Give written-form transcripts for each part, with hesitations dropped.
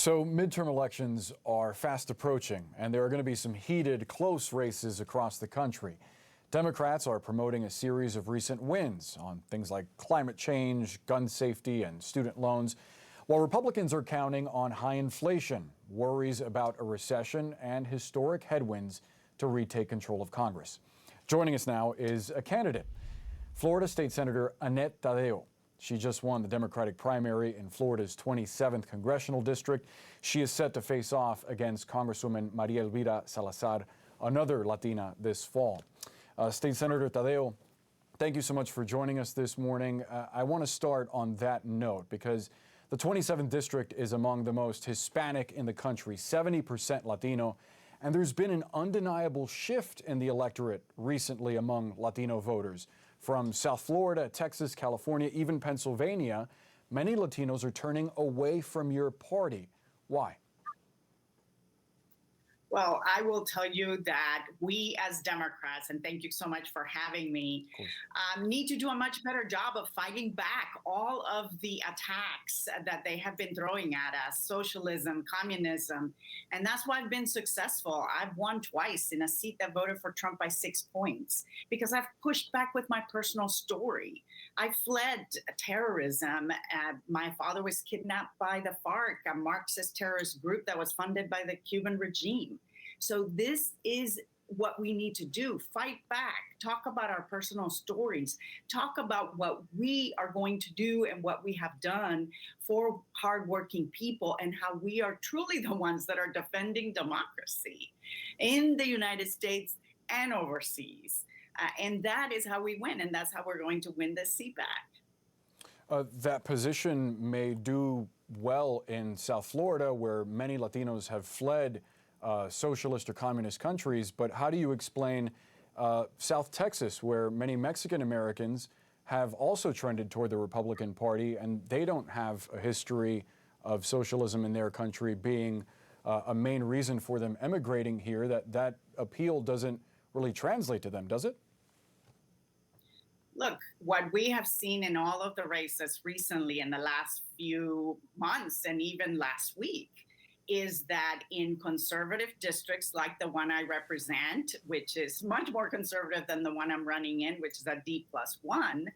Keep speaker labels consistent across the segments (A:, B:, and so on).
A: So midterm elections are fast approaching, and there are going to be some heated, close races across the country. Democrats are promoting a series of recent wins on things like climate change, gun safety, and student loans, while Republicans are counting on high inflation, worries about a recession, and historic headwinds to retake control of Congress. Joining us now is a candidate, Florida State Senator Annette Taddeo. She just won the Democratic primary in Florida's 27th congressional district. She is set to face off against Congresswoman Maria Elvira Salazar, another Latina, this fall. State Senator Taddeo, thank you so much for joining us this morning. I want to start on that note because the 27th district is among the most Hispanic in the country, 70% Latino, and there's been an undeniable shift in the electorate recently among Latino voters. From South Florida, Texas, California, even Pennsylvania, many Latinos are turning away from your party. Why?
B: Well, I will tell you that we as Democrats, and thank you so much for having me, need to do a much better job of fighting back all of the attacks that they have been throwing at us, socialism, communism, and that's why I've been successful. I've won twice in a seat that voted for Trump by 6 points because I've pushed back with my personal story. I fled terrorism. My father was kidnapped by the FARC, a Marxist terrorist group that was funded by the Cuban regime. So this is what we need to do, fight back, talk about our personal stories, talk about what we are going to do and what we have done for hardworking people and how we are truly the ones that are defending democracy in the United States and overseas. And that is how we win, and that's how we're going to win this seat back.
A: That position may do well in South Florida, where many Latinos have fled socialist or communist countries, but how do you explain South Texas, where many Mexican Americans have also trended toward the Republican Party, and they don't have a history of socialism in their country being a main reason for them emigrating here? That appeal doesn't really translate to them, does it?
B: Look, what we have seen in all of the races recently in the last few months and even last week is that in conservative districts like the one I represent, which is much more conservative than the one I'm running in, which is a D+1,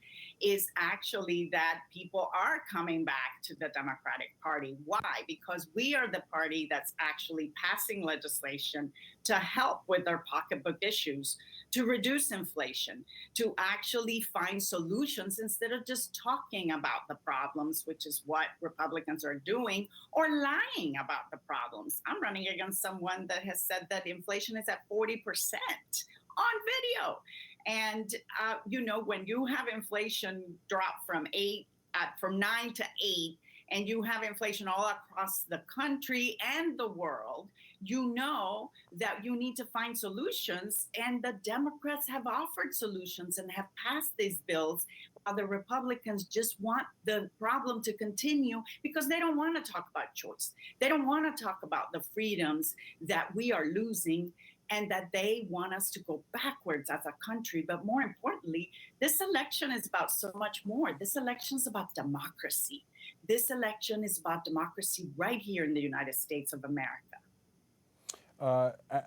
B: is actually that people are coming back to the Democratic Party. Why? Because we are the party that's actually passing legislation to help with their pocketbook issues, to reduce inflation, to actually find solutions instead of just talking about the problems, which is what Republicans are doing, or lying about the problems. I'm running against someone that has said that inflation is at 40% on video. And, when you have inflation drop from 9 to 8, and you have inflation all across the country and the world, you know that you need to find solutions. And the Democrats have offered solutions and have passed these bills, while the Republicans just want the problem to continue because they don't want to talk about choice. They don't want to talk about the freedoms that we are losing and that they want us to go backwards as a country. But more importantly, this election is about so much more. This election is about democracy. This election is about democracy right here in the United States of America.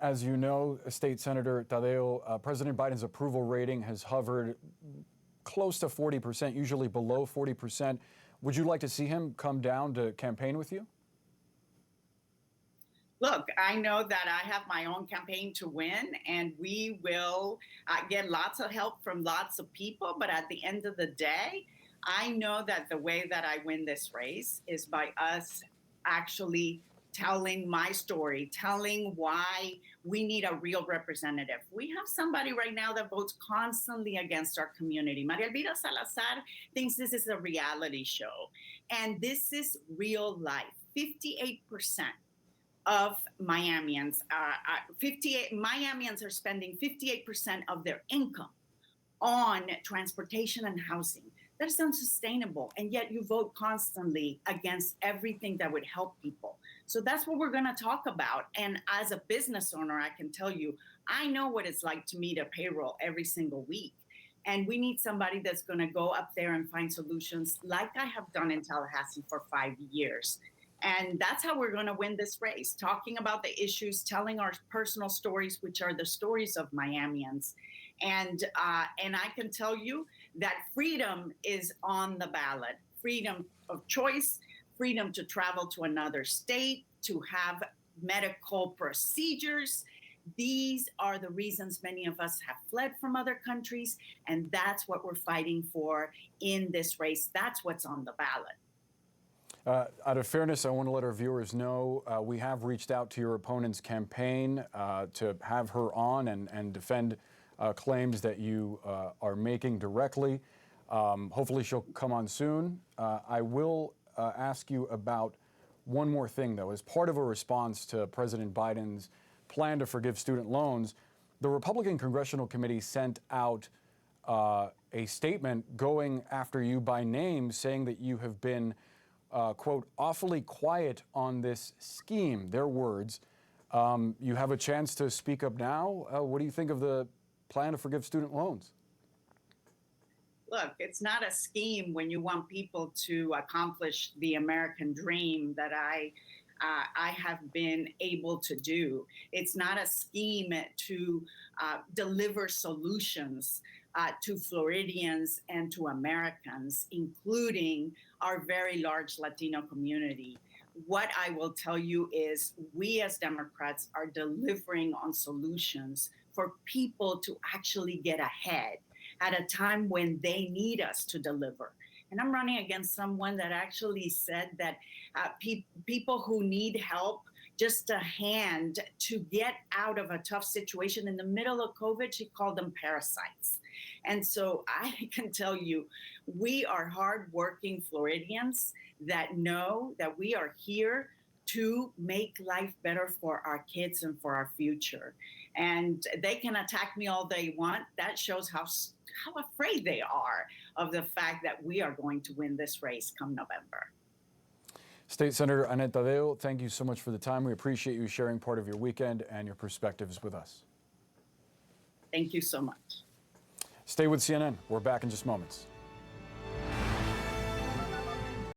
A: As you know, State Senator Taddeo, President Biden's approval rating has hovered close to 40%, usually below 40%. Would you like to see him come down to campaign with you?
B: Look, I know that I have my own campaign to win, and we will get lots of help from lots of people. But at the end of the day, I know that the way that I win this race is by us actually telling my story, telling why we need a real representative. We have somebody right now that votes constantly against our community. Maria Elvira Salazar thinks this is a reality show, and this is real life. 58% of Miamians are spending 58% of their income on transportation and housing. That is unsustainable, and yet you vote constantly against everything that would help people. So that's what we're going to talk about. And as a business owner, I can tell you, I know what it's like to meet a payroll every single week. And we need somebody that's going to go up there and find solutions like I have done in Tallahassee for 5 years. And that's how we're going to win this race, talking about the issues, telling our personal stories, which are the stories of Miamians. And I can tell you that freedom is on the ballot. Freedom of choice, freedom to travel to another state, to have medical procedures. These are the reasons many of us have fled from other countries, and that's what we're fighting for in this race. That's what's on the ballot.
A: Out of fairness, I want to let our viewers know we have reached out to your opponent's campaign to have her on and defend claims that you are making directly. Hopefully she'll come on soon. I will ask you about one more thing, though. As part of a response to President Biden's plan to forgive student loans, the Republican Congressional Committee sent out a statement going after you by name, saying that you have been quote, awfully quiet on this scheme, their words. You have a chance to speak up now. What do you think of the plan to forgive student loans?
B: Look, it's not a scheme when you want people to accomplish the American dream that I have been able to do. It's not a scheme to deliver solutions to Floridians and to Americans, including our very large Latino community. What I will tell you is we as Democrats are delivering on solutions for people to actually get ahead at a time when they need us to deliver. And I'm running against someone that actually said that people who need help, just a hand to get out of a tough situation in the middle of COVID, she called them parasites. And so I can tell you, we are hardworking Floridians that know that we are here to make life better for our kids and for our future. And they can attack me all they want. That shows how afraid they are of the fact that we are going to win this race come November.
A: State Senator Annette Taddeo, thank you so much for the time. We appreciate you sharing part of your weekend and your perspectives with us.
B: Thank you so much.
A: Stay with CNN. We're back in just moments.